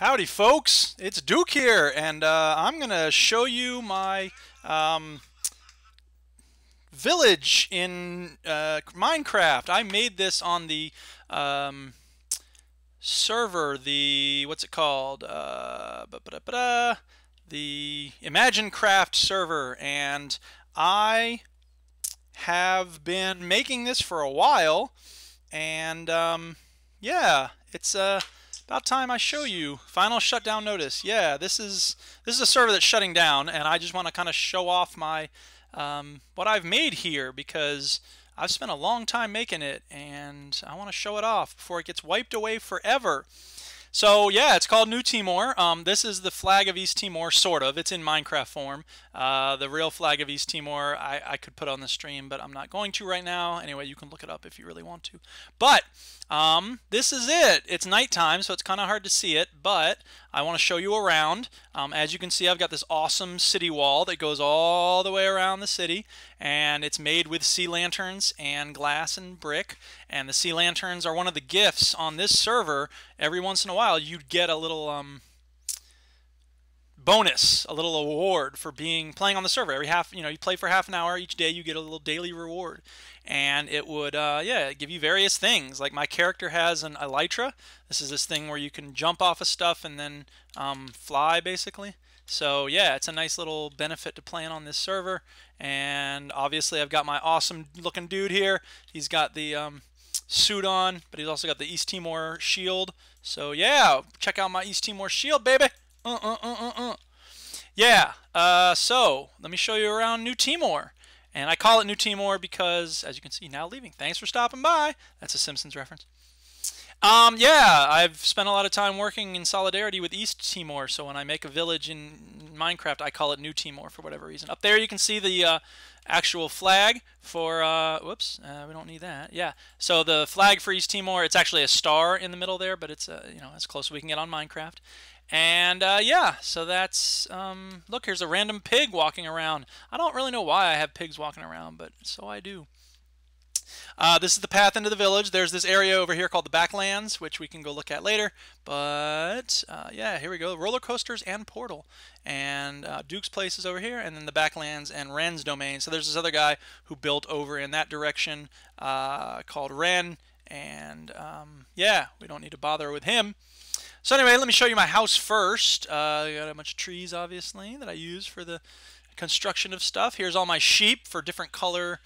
Howdy, folks. It's Duke here, and I'm going to show you my village in Minecraft. I made this on the um, server, the, what's it called? The Imagine Craft server, and I have been making this for a while, and yeah, it's about time I show you. Final shutdown notice. Yeah, this is a server that's shutting down, and I just want to kind of show off my what I've made here because I've spent a long time making it, and I want to show it off before it gets wiped away forever. So yeah, it's called New Timor. This is the flag of East Timor, sort of. It's in Minecraft form. The real flag of East Timor I could put on the stream, but I'm not going to right now. Anyway, you can look it up if you really want to. But this is it. It's nighttime, so it's kind of hard to see it, but I want to show you around. As you can see, I've got this awesome city wall that goes all the way around the city, and it's made with sea lanterns and glass and brick. And the sea lanterns are one of the gifts on this server. Every once in a while, you'd get a little bonus, a little award for playing on the server. Every you play for half an hour each day, you get a little daily reward, and it would yeah, give you various things. Like my character has an elytra. This is this thing where you can jump off of stuff and then fly, basically. So yeah, it's a nice little benefit to playing on this server. And obviously, I've got my awesome looking dude here. He's got the suit on, but he's also got the East Timor shield. So yeah, check out my East Timor shield, baby. Yeah, so let me show you around New Timor. And I call it New Timor because, as you can see, now leaving. Thanks for stopping by. That's a Simpsons reference. Yeah, I've spent a lot of time working in solidarity with East Timor, so when I make a village in Minecraft, I call it New Timor for whatever reason. Up there you can see the actual flag for, whoops, we don't need that. Yeah, so the flag for East Timor, it's actually a star in the middle there, but it's, you know, as close as we can get on Minecraft. And yeah, so that's, look, here's a random pig walking around. I don't really know why I have pigs walking around, but so I do. This is the path into the village. There's this area over here called the Backlands, which we can go look at later. But yeah, here we go. Roller coasters and portal. And Duke's place is over here, and then the Backlands and Ren's domain. So there's this other guy who built over in that direction called Ren. And yeah, we don't need to bother with him. So anyway, let me show you my house first. I got a bunch of trees, obviously, that I use for the construction of stuff. Here's all my sheep for different color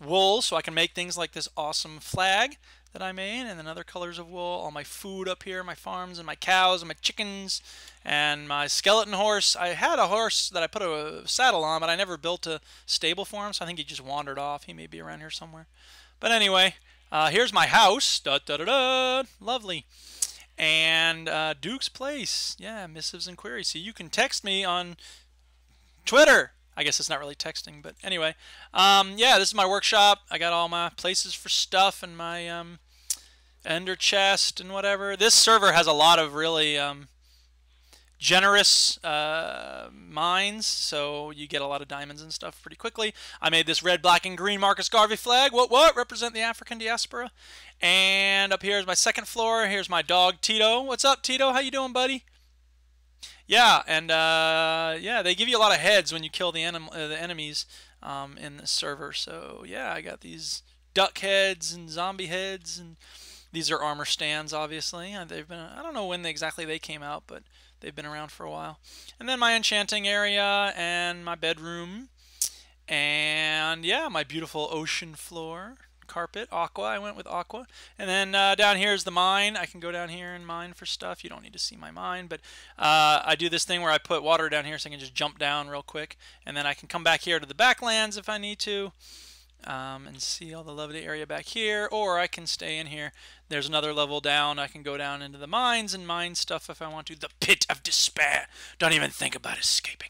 wool, so I can make things like this awesome flag that I made, and then other colors of wool. All my food up here, my farms and my cows and my chickens and my skeleton horse. I had a horse that I put a saddle on, but I never built a stable for him, so I think he just wandered off. He may be around here somewhere. But anyway, here's my house. Da, da, da, da. Lovely. And Duke's place. Yeah, missives and queries. So you can text me on Twitter. I guess it's not really texting, but anyway. Yeah, this is my workshop. I got all my places for stuff and my ender chest and whatever. This server has a lot of really generous mines, so you get a lot of diamonds and stuff pretty quickly. I made this red, black, and green Marcus Garvey flag. What? Represent the African diaspora. And up here is my second floor. Here's my dog, Tito. What's up, Tito? How you doing, buddy? Yeah, and yeah, they give you a lot of heads when you kill the enemies in this server. So yeah, I got these duck heads and zombie heads, and these are armor stands, obviously. They've been, I don't know when exactly they came out, but they've been around for a while. And then my enchanting area and my bedroom, and yeah, my beautiful ocean floor. Carpet, aqua. I went with aqua. And then down here is the mine. I can go down here and mine for stuff. You don't need to see my mine, but I do this thing where I put water down here so I can just jump down real quick, and then I can come back here to the backlands if I need to, and see all the lovely area back here, or I can stay in here. There's another level down. I can go down into the mines and mine stuff if I want to. The pit of despair. Don't even think about escaping.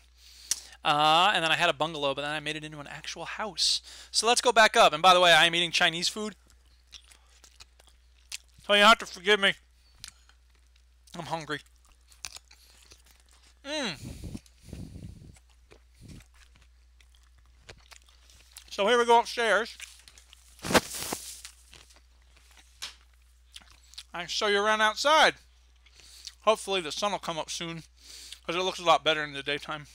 And then I had a bungalow, but then I made it into an actual house. So let's go back up. And by the way, I am eating Chinese food, so you have to forgive me. I'm hungry. So here we go upstairs. I can show you around outside. Hopefully the sun will come up soon, because it looks a lot better in the daytime.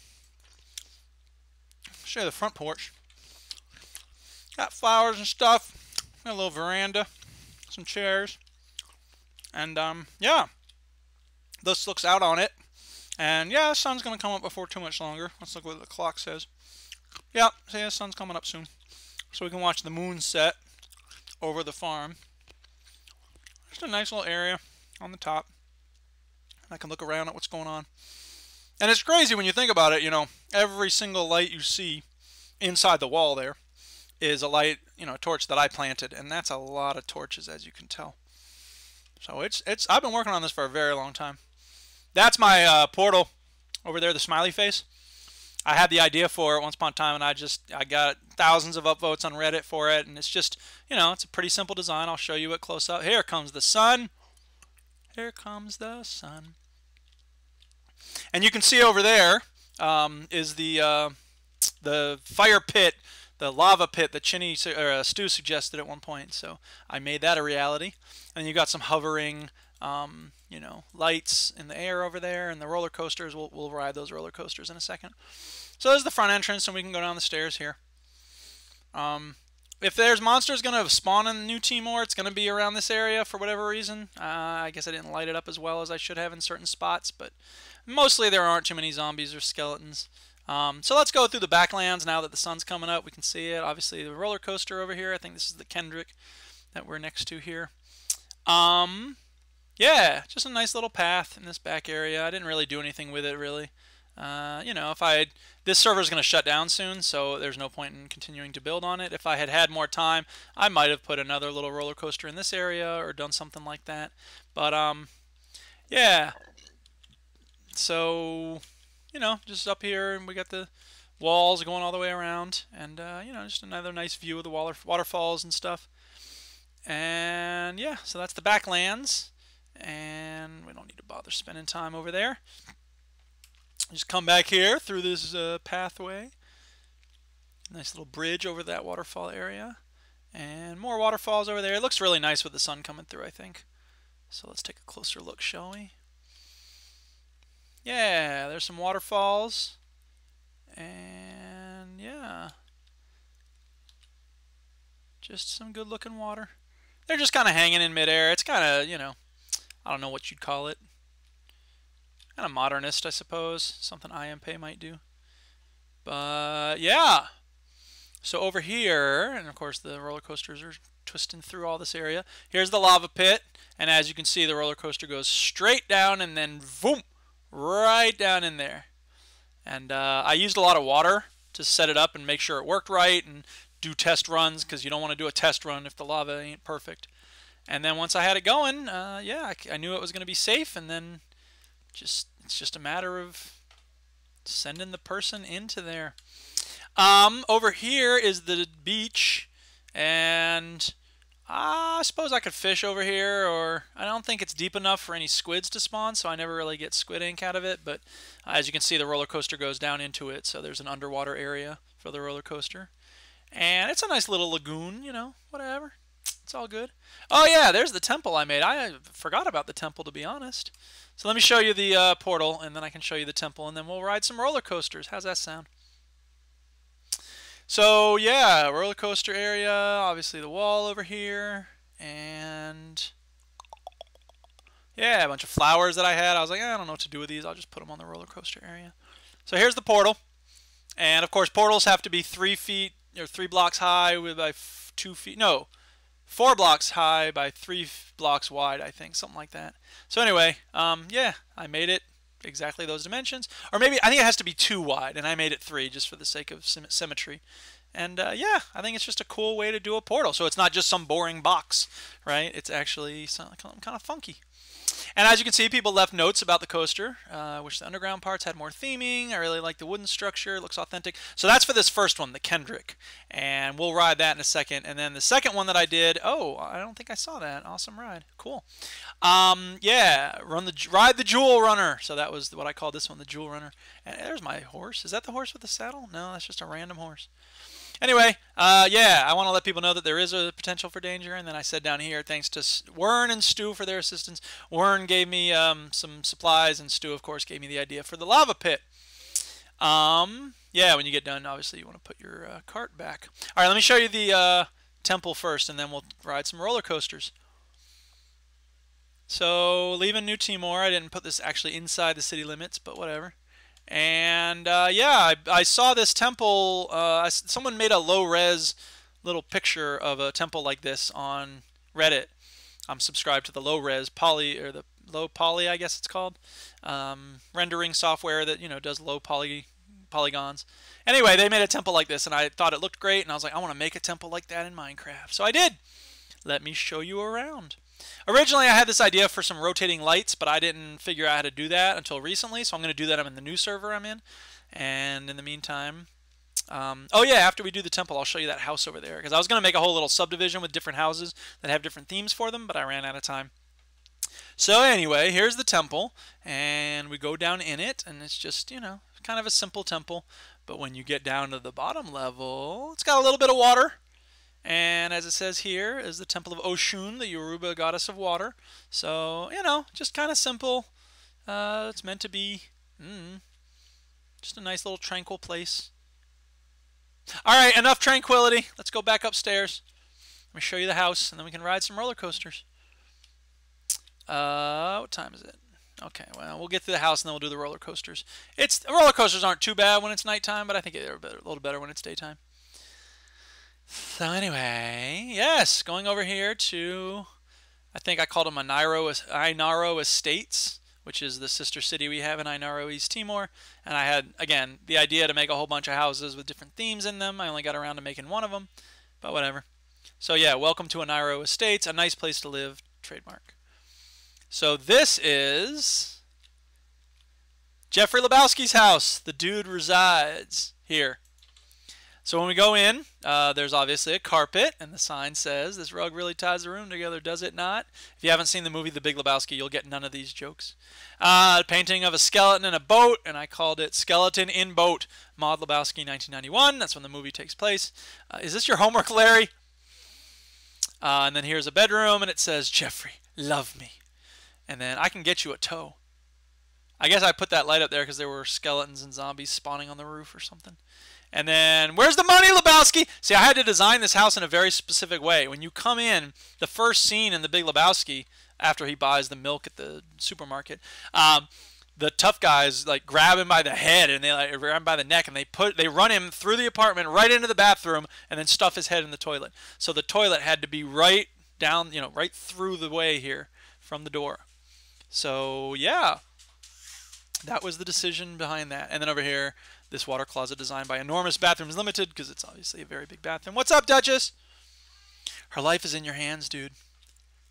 Show you the front porch. Got flowers and stuff. Got a little veranda, some chairs, and yeah, this looks out on it. And yeah, the sun's gonna come up before too much longer. Let's look what the clock says. Yeah, see, the sun's coming up soon, so we can watch the moon set over the farm. Just a nice little area on the top. I can look around at what's going on. And it's crazy when you think about it, you know, every single light you see inside the wall there is a light, you know, a torch that I planted, and that's a lot of torches, as you can tell. So I've been working on this for a very long time. That's my portal over there, the smiley face. I had the idea for it once upon a time, and I got thousands of upvotes on Reddit for it, and it's just, you know, it's a pretty simple design. I'll show you it close up. Here comes the sun. Here comes the sun. And you can see over there is the fire pit, the lava pit that Stu suggested at one point. So I made that a reality. And you got some hovering, you know, lights in the air over there, and the roller coasters. We'll ride those roller coasters in a second. So there's the front entrance, and we can go down the stairs here. If there's monsters going to spawn in New Timor, it's going to be around this area for whatever reason. I guess I didn't light it up as well as I should have in certain spots, but mostly there aren't too many zombies or skeletons. So let's go through the backlands now that the sun's coming up. We can see it. Obviously, the roller coaster over here. I think this is the Kendrick that we're next to here. Yeah, just a nice little path in this back area. I didn't really do anything with it, really. You know, this server's going to shut down soon, so there's no point in continuing to build on it. If I had had more time, I might have put another little roller coaster in this area or done something like that. But, yeah. So, you know, just up here, and we got the walls going all the way around, and, you know, just another nice view of the waterfalls and stuff. And, yeah, so that's the backlands, and we don't need to bother spending time over there. Just come back here through this pathway. Nice little bridge over that waterfall area. And more waterfalls over there. It looks really nice with the sun coming through, I think. So let's take a closer look, shall we? Yeah, there's some waterfalls. And yeah. Just some good looking water. They're just kind of hanging in midair. It's kind of, you know, I don't know what you'd call it. Kind of modernist, I suppose. Something IMP might do. But yeah. So over here, and of course the roller coasters are twisting through all this area. Here's the lava pit, and as you can see, the roller coaster goes straight down and then boom, right down in there. And I used a lot of water to set it up and make sure it worked right and do test runs, because you don't want to do a test run if the lava ain't perfect. And then once I had it going, yeah, I knew it was going to be safe, and then it's just a matter of sending the person into there. Over here is the beach, and I suppose I could fish over here, or I don't think it's deep enough for any squids to spawn, so I never really get squid ink out of it. But as you can see, the roller coaster goes down into it, so there's an underwater area for the roller coaster. And it's a nice little lagoon, you know, whatever. It's all good. Oh yeah, there's the temple I made. I forgot about the temple, to be honest. So let me show you the portal, and then I can show you the temple, and then we'll ride some roller coasters. How's that sound? So yeah, roller coaster area, obviously the wall over here, and yeah, a bunch of flowers that I had. I was like, I don't know what to do with these. I'll just put them on the roller coaster area. So here's the portal, and of course portals have to be 3 feet or 3 blocks high with 2 feet. No, 4 blocks high by 3 blocks wide, I think, something like that. So anyway, yeah, I made it exactly those dimensions, or maybe I think it has to be 2 wide, and I made it 3 just for the sake of symmetry. And yeah, I think it's just a cool way to do a portal, so it's not just some boring box, right? It's actually something kind of funky. And as you can see, people left notes about the coaster. Wish the underground parts had more theming. I really like the wooden structure. It looks authentic. So that's for this first one, the Kendrick. And we'll ride that in a second. And then the second one that I did, oh, I don't think I saw that. Awesome ride. Cool. Yeah, ride the Jewel Runner. So that was what I called this one, the Jewel Runner. And there's my horse. Is that the horse with the saddle? No, that's just a random horse. Anyway, yeah, I want to let people know that there is a potential for danger. And then I said down here, thanks to Wern and Stu for their assistance. Wern gave me some supplies, and Stu, of course, gave me the idea for the lava pit. Yeah, when you get done, obviously you want to put your cart back. All right, let me show you the temple first, and then we'll ride some roller coasters. So, leaving New Timor, I didn't put this actually inside the city limits, but whatever. And yeah, I saw this temple. Someone made a low-res little picture of a temple like this on Reddit. I'm subscribed to the low-res poly, or the low poly, I guess it's called, rendering software that does low polygons. Anyway, they made a temple like this, and I thought it looked great, and I was like, I want to make a temple like that in Minecraft. So I did. Let me show you around. Originally, I had this idea for some rotating lights, but I didn't figure out how to do that until recently, so I'm going to do that in the new server I'm in. And in the meantime, oh yeah, after we do the temple, I'll show you that house over there, because I was going to make a whole little subdivision with different houses that have different themes for them, but I ran out of time. So anyway, here's the temple, and we go down in it, and it's just, kind of a simple temple. But when you get down to the bottom level, it's got a little bit of water. And as it says here, is the temple of Oshun, the Yoruba goddess of water. So, just kind of simple. It's meant to be just a nice little tranquil place. All right, enough tranquility. Let's go back upstairs. Let me show you the house, and then we can ride some roller coasters. What time is it? Okay, well, we'll get to the house, and then we'll do the roller coasters. The roller coasters aren't too bad when it's nighttime, but I think they're a little better when it's daytime. So anyway, yes, going over here to, I think I called them Ainaro Estates, which is the sister city we have in Ainaro, East Timor. And I had, again, the idea to make a whole bunch of houses with different themes in them. I only got around to making one of them, but whatever. So yeah, welcome to Ainaro Estates, a nice place to live, trademark. So this is Jeffrey Lebowski's house. The dude resides here. So when we go in, there's obviously a carpet, and the sign says, "This rug really ties the room together, does it not?" If you haven't seen the movie The Big Lebowski, you'll get none of these jokes. Painting of a skeleton in a boat, and I called it Skeleton in Boat. Maud Lebowski, 1991. That's when the movie takes place. Is this your homework, Larry? And then here's a bedroom, and it says, "Jeffrey, love me." And then I can get you a toe. I guess I put that light up there because there were skeletons and zombies spawning on the roof or something. And then, where's the money, Lebowski? See, I had to design this house in a very specific way. When you come in, the first scene in The Big Lebowski, after he buys the milk at the supermarket, the tough guys like grab him by the head and they like grab him by the neck, and they run him through the apartment right into the bathroom and then stuff his head in the toilet. So the toilet had to be right down, right through the way here from the door. So yeah, that was the decision behind that. And then over here, this water closet designed by Enormous Bathrooms Limited, because it's obviously a very big bathroom. What's up, Duchess? Her life is in your hands, dude.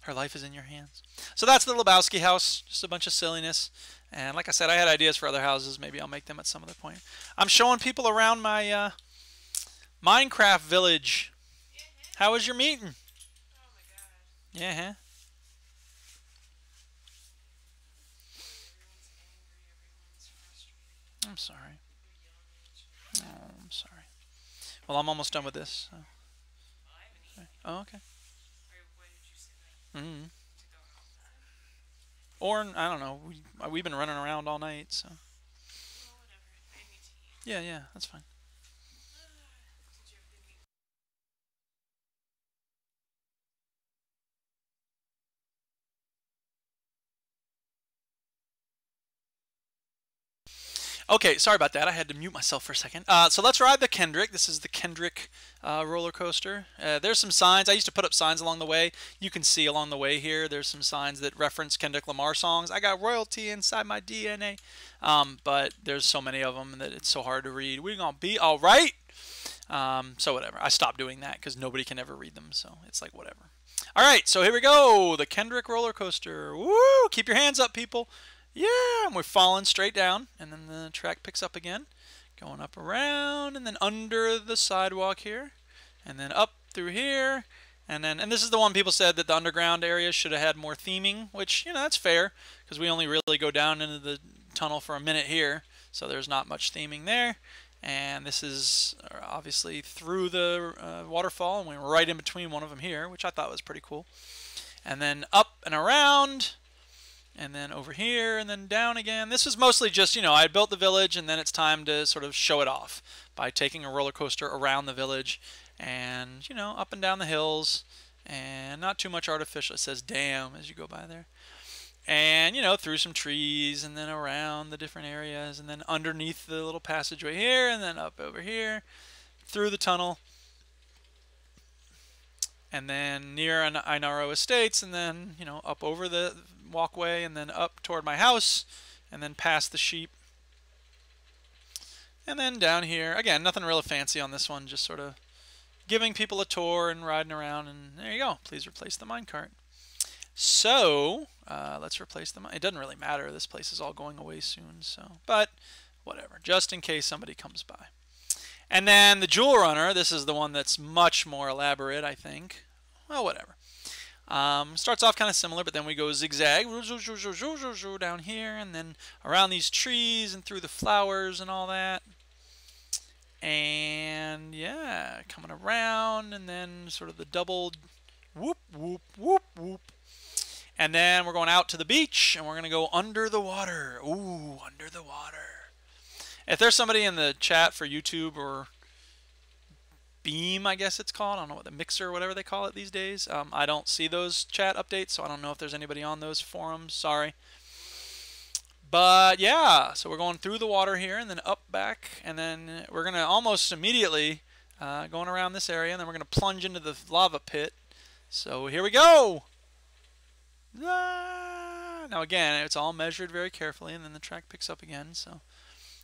Her life is in your hands. So that's the Lebowski house. Just a bunch of silliness. And like I said, I had ideas for other houses. Maybe I'll make them at some other point. I'm showing people around my Minecraft village. How was your meeting? Oh my god. Yeah, huh? Everyone's angry, everyone's frustrated. I'm sorry. They're yelling at each other. Oh, I'm sorry. Well, I'm almost done with this. So. Well, I haven't eaten. Oh, okay. Or why did you say that? Mm-hmm. To go outside? Or, I don't know. We've been running around all night, so. Well, whatever. I need to eat. Yeah, yeah, that's fine. Did you have a good meeting? Okay, sorry about that. I had to mute myself for a second. So let's ride the Kendrick. This is the Kendrick roller coaster. There's some signs. I used to put up signs along the way. You can see along the way here, there's some signs that reference Kendrick Lamar songs. I got royalty inside my DNA. But there's so many of them that it's so hard to read. We're going to be all right. So whatever. I stopped doing that because nobody can ever read them. So it's like whatever. All right, so here we go. The Kendrick roller coaster. Woo! Keep your hands up, people. Yeah, and we're falling straight down, and then the track picks up again, going up around, and then under the sidewalk here, and then up through here, and this is the one people said that the underground area should have had more theming, which, that's fair, because we only really go down into the tunnel for a minute here, so there's not much theming there. And this is obviously through the waterfall, and we were right in between one of them here, which I thought was pretty cool. And then up and around, and then over here, and then down again. This was mostly just, you know, I built the village, and then it's time to sort of show it off by taking a roller coaster around the village, and, you know, up and down the hills, and not too much artificial. It says "damn" as you go by there. And, you know, through some trees, and then around the different areas, and then underneath the little passageway here, and then up over here, through the tunnel, and then near Inaro Estates, and then, you know, up over the walkway, and then up toward my house, and then past the sheep. And then down here, again, nothing really fancy on this one, just sort of giving people a tour and riding around, and there you go. Please replace the minecart. So, let's replace them. It doesn't really matter. This place is all going away soon, so, but whatever, just in case somebody comes by. And then the Jewel Runner, this is the one that's much more elaborate, I think. Well, whatever. Starts off kind of similar, but then we go zigzag down here, and then around these trees and through the flowers and all that. And yeah, coming around, and then sort of the double whoop, whoop, whoop, whoop. And then we're going out to the beach, and we're going to go under the water. Ooh, under the water. If there's somebody in the chat for YouTube or Beam, I guess it's called. I don't know what the Mixer or whatever they call it these days. I don't see those chat updates, so I don't know if there's anybody on those forums. Sorry. But yeah, so we're going through the water here, and then up back, and then we're going to almost immediately going around this area, and then we're going to plunge into the lava pit. So here we go. Now again, it's all measured very carefully, and then the track picks up again, so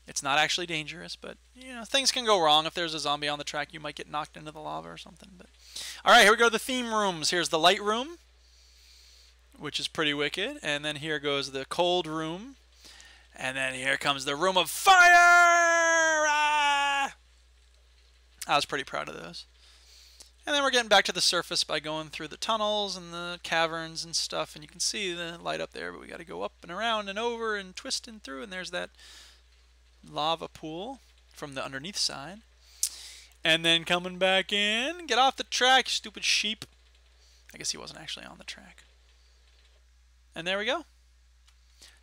it's not actually dangerous, but you know, things can go wrong. If there's a zombie on the track, you might get knocked into the lava or something. But all right, here we go to the theme rooms. Here's the light room, which is pretty wicked, and then here goes the cold room, and then here comes the room of fire. I was pretty proud of those. And then we're getting back to the surface by going through the tunnels and the caverns and stuff. And you can see the light up there, but we got to go up and around and over and twisting through. And there's that lava pool from the underneath side. And then coming back in. Get off the track, you stupid sheep. I guess he wasn't actually on the track. And there we go.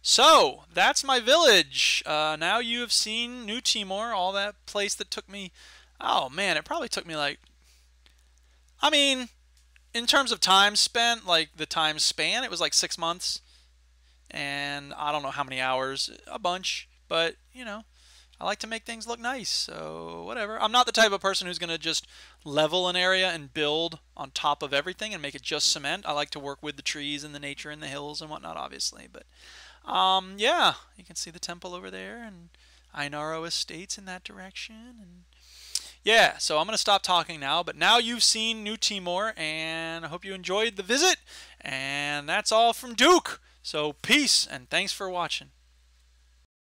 So, that's my village. Now you have seen New Timor, all that place that took me... Oh, man, it probably took me like... I mean, in terms of time spent, like the time span, it was like 6 months. And I don't know how many hours, a bunch. But, you know, I like to make things look nice, so whatever. I'm not the type of person who's going to just level an area and build on top of everything and make it just cement. I like to work with the trees and the nature and the hills and whatnot, obviously. But, yeah, you can see the temple over there and Inaro Estates in that direction, and yeah, so I'm going to stop talking now, but now you've seen New Timor, and I hope you enjoyed the visit, and that's all from Duke. So peace, and thanks for watching.